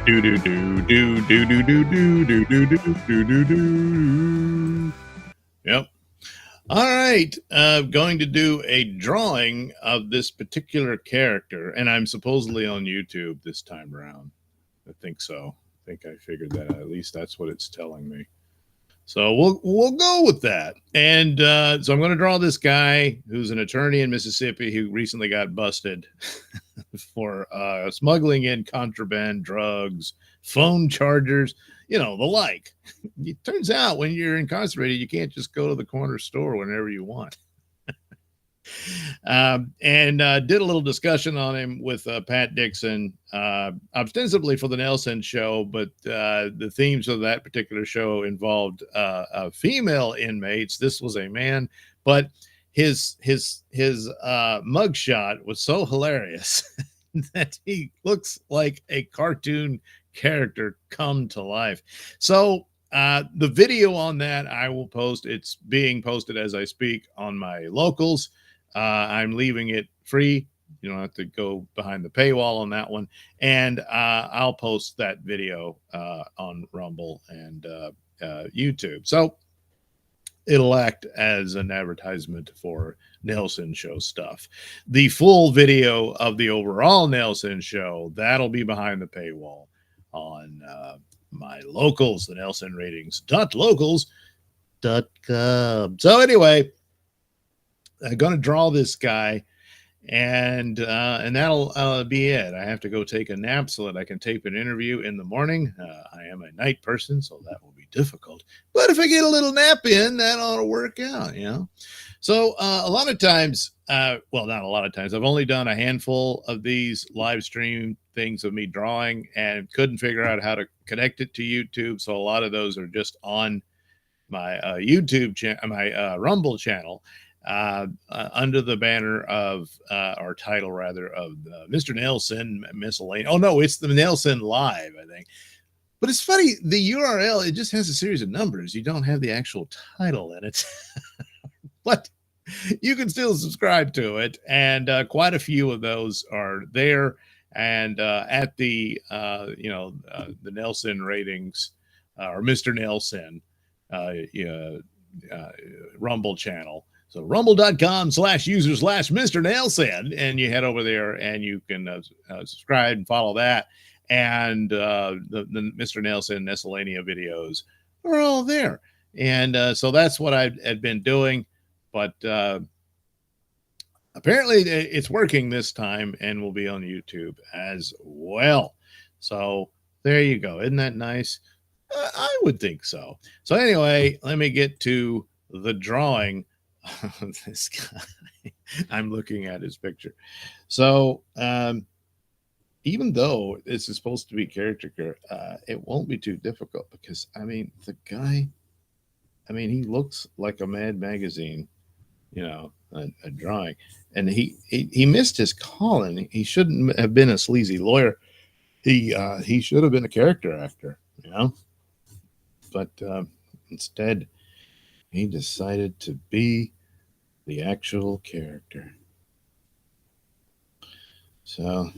Do do do do do do do do do do do do do do. Yep. All right. Going to do a drawing of this particular character, and I'm supposedly on YouTube this time around. I think so. I think I figured that out. At least that's what it's telling me. So we'll go with that. And so I'm going to draw this guy who's an attorney in Mississippi who recently got busted for smuggling in contraband drugs, phone chargers, the like. It turns out when you're incarcerated, you can't just go to the corner store whenever you want. And did a little discussion on him with Pat Dixon, ostensibly for the Nelson show, but the themes of that particular show involved female inmates. This was a man, but his mugshot was so hilarious that he looks like a cartoon character come to life. So the video on that I will post. It's being posted as I speak on my locals. I'm leaving it free. You don't have to go behind the paywall on that one. And I'll post that video on Rumble and YouTube. So it'll act as an advertisement for Nelson Show stuff. The full video of the overall Nelson Show, that'll be behind the paywall on my locals, the Nelson Ratings.locals.com. So anyway, I'm going to draw this guy, and that'll be it. I have to go take a nap so that I can tape an interview in the morning. I am a night person, so that will be difficult. But if I get a little nap in, that ought to work out, So a lot of times, well, not a lot of times, I've only done a handful of these live stream things of me drawing and couldn't figure out how to connect it to YouTube. So a lot of those are just on my YouTube channel, my Rumble channel. Under the banner of or title rather of Mr. Nelson Miscellaneous. Oh no, it's the Nelson Live, I think. But it's funny, the URL, it just has a series of numbers. You don't have the actual title in it. But you can still subscribe to it, and quite a few of those are there. And at the the Nelson Ratings or Mr. Nelson Rumble channel. So rumble.com/user/Mr. Nelson, and you head over there and you can subscribe and follow that. And the Mr. Nelson Nesselania videos are all there. And so that's what I had been doing. But apparently it's working this time and will be on YouTube as well. So there you go. Isn't that nice? I would think so. So anyway, let me get to the drawing of this guy. I'm looking at his picture. So even though this is supposed to be caricature, it won't be too difficult because, the guy, he looks like a Mad Magazine, a drawing. And he missed his calling. He shouldn't have been a sleazy lawyer. He should have been a character actor, But instead, he decided to be the actual character. So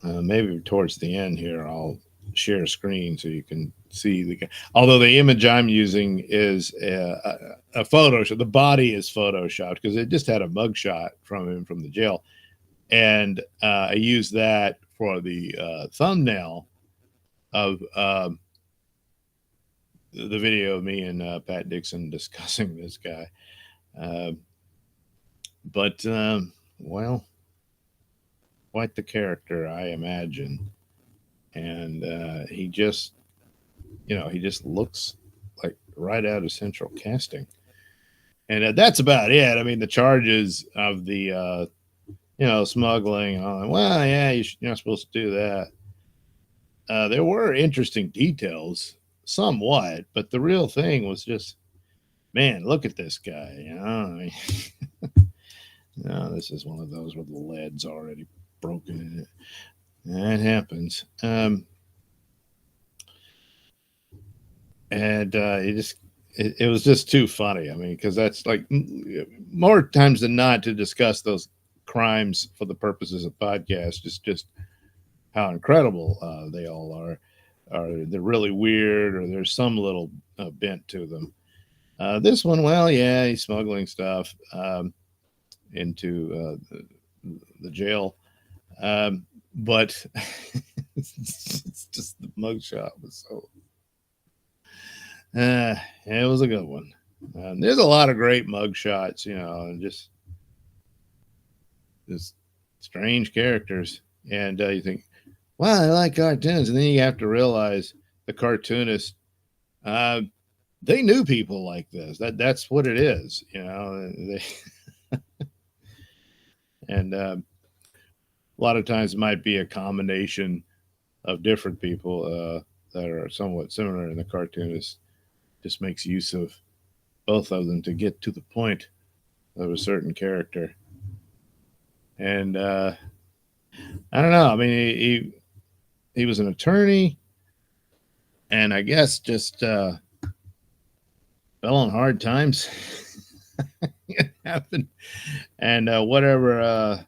maybe towards the end here, I'll share a screen so you can see the guy. Although the image I'm using is a Photoshop. The body is Photoshopped because it just had a mugshot from him from the jail. And I used that for the thumbnail of the video of me and Pat Dixon discussing this guy. But well, quite the character, I imagine. And he just looks like right out of Central Casting. And that's about it. The charges of the, smuggling. Well, yeah, you're not supposed to do that. There were interesting details, somewhat, but the real thing was just, man, look at this guy. This is one of those with the lead's already broken in it. That happens. And it was just too funny. Because that's like more times than not to discuss those crimes for the purposes of podcasts. Just how incredible they all are. Or they're really weird, or there's some little bent to them. This one, well, yeah, he's smuggling stuff into the jail, but it's just the mugshot was so. It was a good one. There's a lot of great mugshots, and just strange characters, and you think, wow, I like cartoons, and then you have to realize the cartoonists, uh, they knew people like this. That's what it is, and a lot of times it might be a combination of different people that are somewhat similar, and the cartoonist just makes use of both of them to get to the point of a certain character. And I don't know. I mean, he was an attorney, and I guess just fell on hard times. It happened, and whatever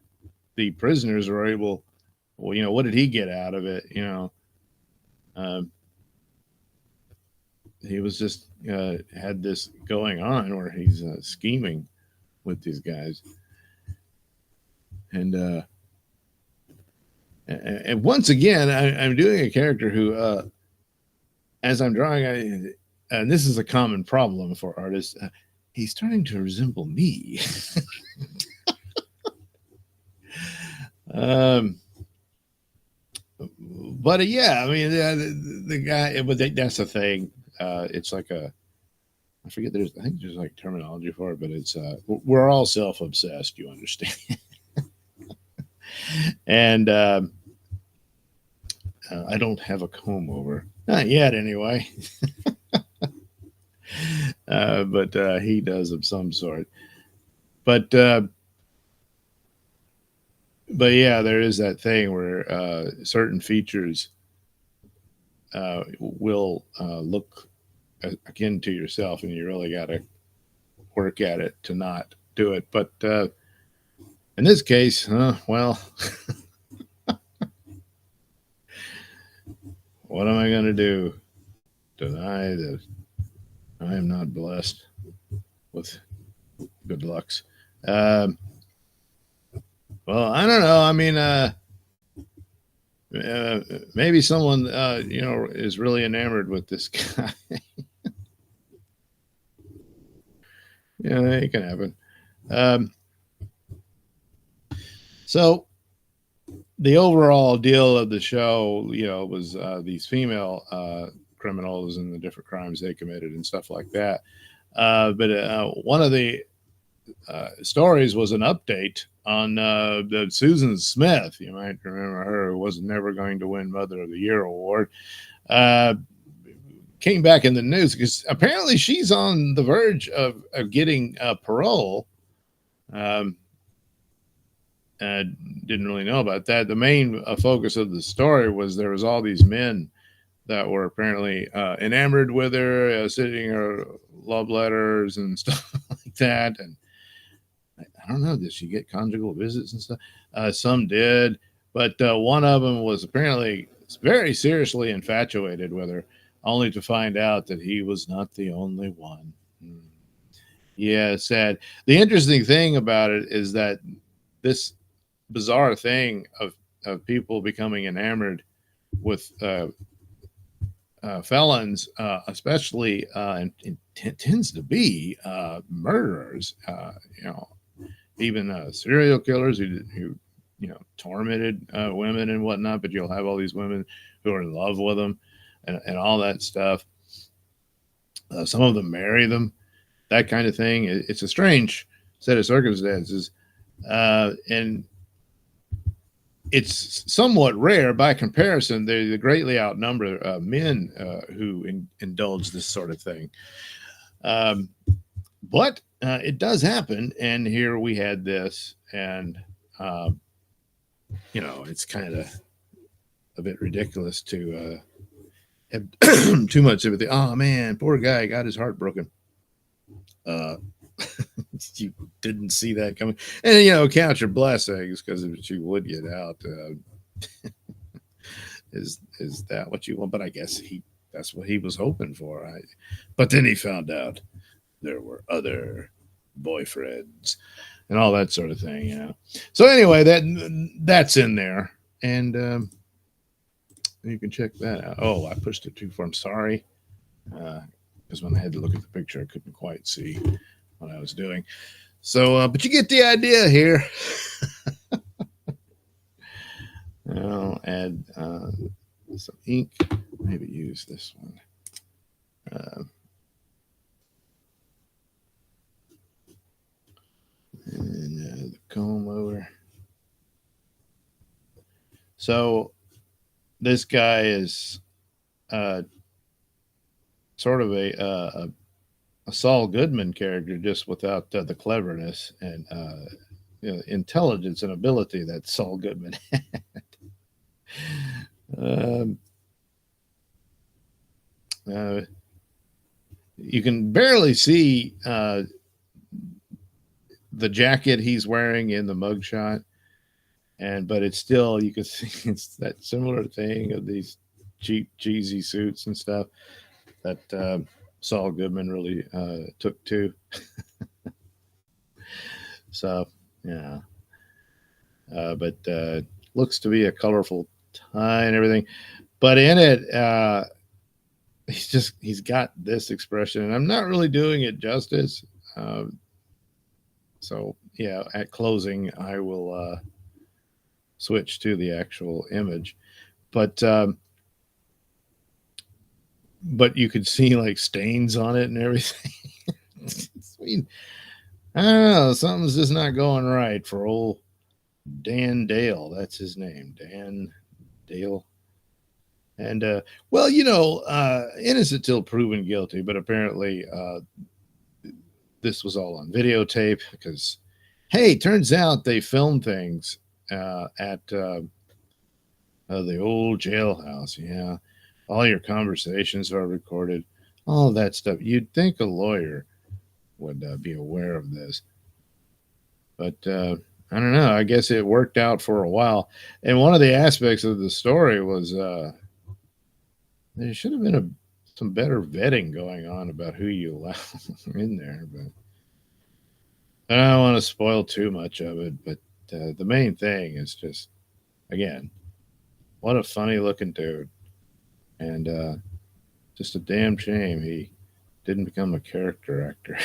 the prisoners were able. Well, what did he get out of it? Um, he was just had this going on where he's scheming with these guys, and and once again, I'm doing a character who, as I'm drawing, and this is a common problem for artists, he's starting to resemble me. um, but yeah, I mean, the guy, but that's the thing. It's like I forget. I think there's like terminology for it, but it's we're all self-obsessed. You understand? And I don't have a comb over, not yet, anyway. But he does of some sort. But yeah, there is that thing where certain features will look akin to yourself, and you really got to work at it to not do it. But in this case, well, what am I going to do? Deny that I am not blessed with good lucks. Well, I don't know. I mean, maybe someone is really enamored with this guy. It can happen. So the overall deal of the show, was these female criminals and the different crimes they committed and stuff like that. But one of the stories was an update on the Susan Smith. You might remember her, who was never going to win Mother of the Year award. Came back in the news because apparently she's on the verge of getting parole. Didn't really know about that. The main focus of the story was there was all these men that were apparently enamored with her, sending her love letters and stuff like that. And I don't know, did she get conjugal visits and stuff? Some did, but one of them was apparently very seriously infatuated with her, only to find out that he was not the only one. Yeah, sad. The interesting thing about it is that this bizarre thing of people becoming enamored with felons, especially, and it tends to be murderers. Even serial killers who tormented women and whatnot. But you'll have all these women who are in love with them and all that stuff. Some of them marry them, that kind of thing. It's a strange set of circumstances, and it's somewhat rare by comparison. They greatly outnumber men who indulge this sort of thing. But it does happen, and here we had this, and it's kind of a bit ridiculous to have too much sympathy. Oh man, poor guy got his heart broken. You didn't see that coming, and count your blessings, because if she would get out, Is that what you want? But I guess that's what he was hoping for. But then he found out there were other boyfriends and all that sort of thing, you know. So anyway, that's in there, and you can check that out. Oh, I pushed it too far. I'm sorry, because when I had to look at the picture, I couldn't quite see what I was doing. So, but you get the idea here. I'll add some ink. Maybe use this one. And the comb over. So this guy is sort of a Saul Goodman character, just without the cleverness and intelligence and ability that Saul Goodman had. You can barely see the jacket he's wearing in the mugshot, but it's still, you can see it's that similar thing of these cheap, cheesy suits and stuff that Saul Goodman really took to. So, yeah. But looks to be a colorful tie and everything. But in it, he's got this expression, and I'm not really doing it justice. So, yeah, at closing, I will switch to the actual image. But you could see like stains on it and everything. Sweet. I don't know, something's just not going right for old Dan Dale. That's his name, Dan Dale. And well, innocent till proven guilty, but apparently this was all on videotape because, hey, turns out they filmed things at the old jailhouse. Yeah, all your conversations are recorded, all that stuff. You'd think a lawyer would be aware of this, but I don't know. I guess it worked out for a while. And one of the aspects of the story was there should have been some better vetting going on about who you allow in there, but I don't want to spoil too much of it. But the main thing is just, again, what a funny looking dude, and just a damn shame he didn't become a character actor.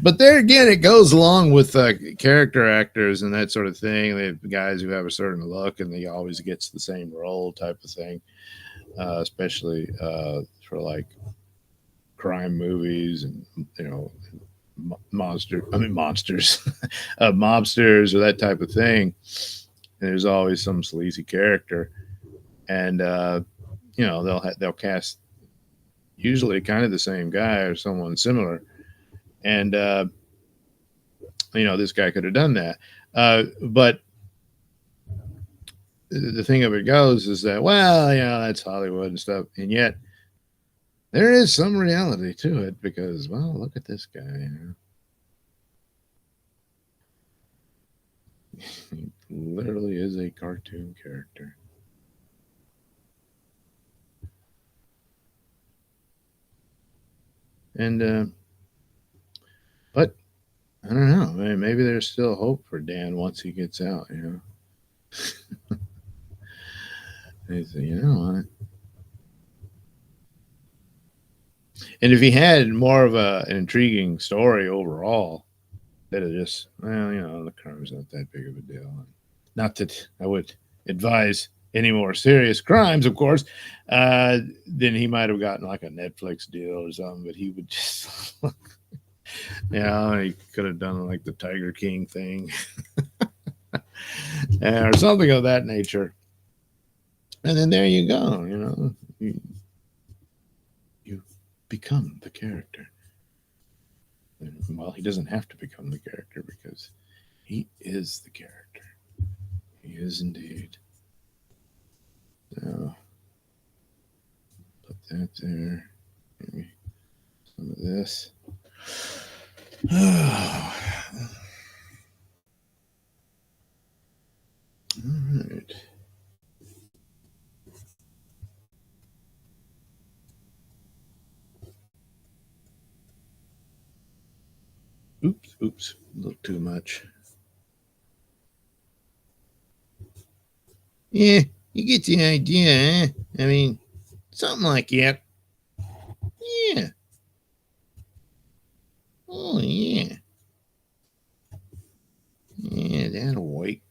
But there again, it goes along with character actors and that sort of thing. They have guys who have a certain look and he always gets the same role type of thing, especially for like crime movies and, monsters, mobsters or that type of thing. And there's always some sleazy character. And, they'll cast usually kind of the same guy or someone similar. And, this guy could have done that. But the thing of it goes is that, well, that's Hollywood and stuff. And yet there is some reality to it because, well, look at this guy. He literally is a cartoon character. And, but I don't know. Maybe there's still hope for Dan once he gets out, He said, you know what? And if he had more of an intriguing story overall, that it just, well, the crime's not that big of a deal. Not that I would advise any more serious crimes, of course, then he might have gotten like a Netflix deal or something, but he would just, he could have done like the Tiger King thing or something of that nature. And then there you go, you become the character. Well, he doesn't have to become the character because he is the character. He is indeed. So, put that there. Maybe some of this. Oh. All right. Oops, a little too much. Yeah, you get the idea, eh? I mean, something like that. Yeah. Oh, yeah. Yeah, that'll wait.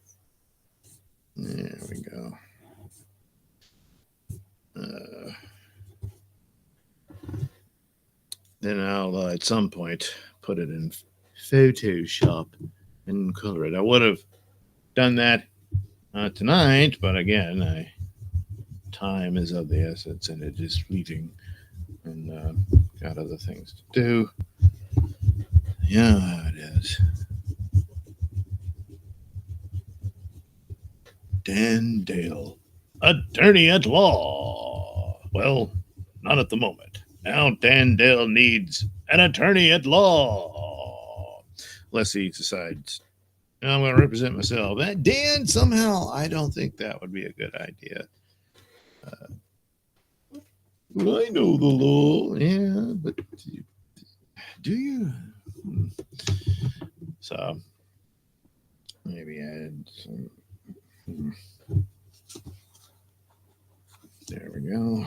There we go. Then I'll at some point put it in Photoshop and color it. I would have done that tonight, but again, time is of the essence and it is fleeting, and got other things to do. Yeah, it is. Dan Dale, attorney at law. Well, not at the moment. Now Dan Dale needs an attorney at law. Unless he decides, I'm going to represent myself. Dan, somehow, I don't think that would be a good idea. I know the law. Yeah, but do you? So, maybe add some. There we go.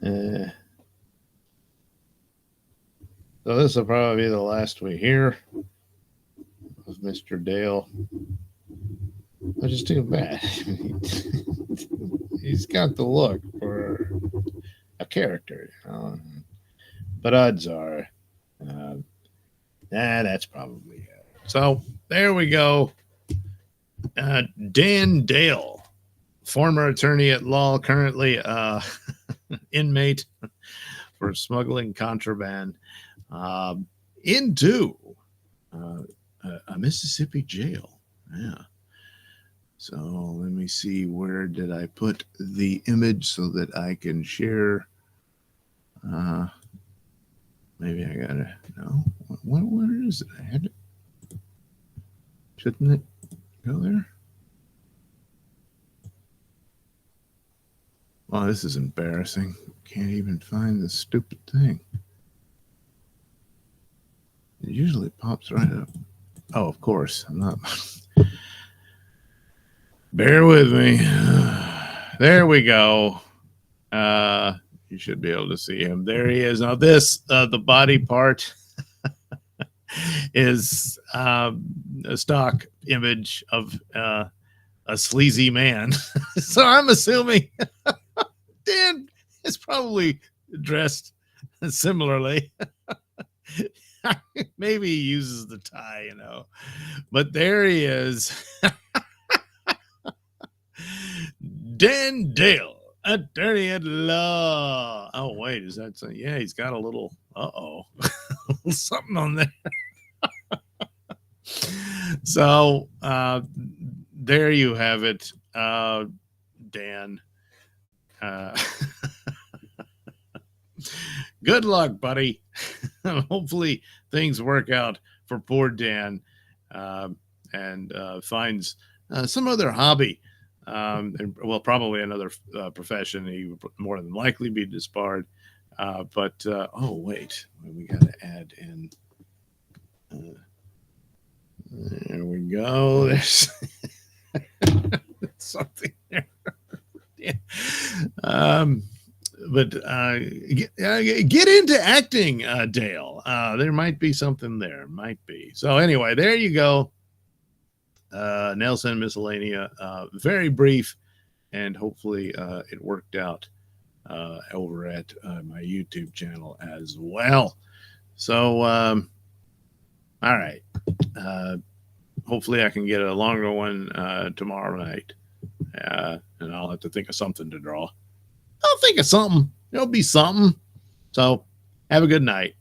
Yeah. So this will probably be the last we hear of Mr. Dale. Which is too bad. He's got the look for a character, you know? But odds are, that's probably it. So there we go. Dan Dale, former attorney at law, currently inmate for smuggling contraband into a Mississippi jail. Yeah. So let me see, where did I put the image so that I can share? Maybe I gotta, no, where is it? I had it. Shouldn't it go there? Oh, this is embarrassing. Can't even find the stupid thing. It usually pops right up. Oh, of course. I'm not. Bear with me. There we go. You should be able to see him. There he is. Now this, the body part is a stock image of a sleazy man. So I'm assuming Dan is probably dressed similarly. Maybe he uses the tie, you know. But there he is. Dan Dale, attorney at law. Oh, wait, is that so? Yeah, he's got a little, something on there. So there you have it, Dan. Good luck, buddy. Hopefully things work out for poor Dan, and finds some other hobby. And, well, probably another profession. He would more than likely be disbarred. But oh, wait, we got to add in. There we go. There's something there. Yeah. But get into acting, Dale. There might be something there. Might be. So anyway, there you go. Nelson Miscellanea, very brief, and hopefully it worked out over at my YouTube channel as well. So, all right. Hopefully I can get a longer one tomorrow night, and I'll have to think of something to draw. I'll think of something. It'll be something. So have a good night.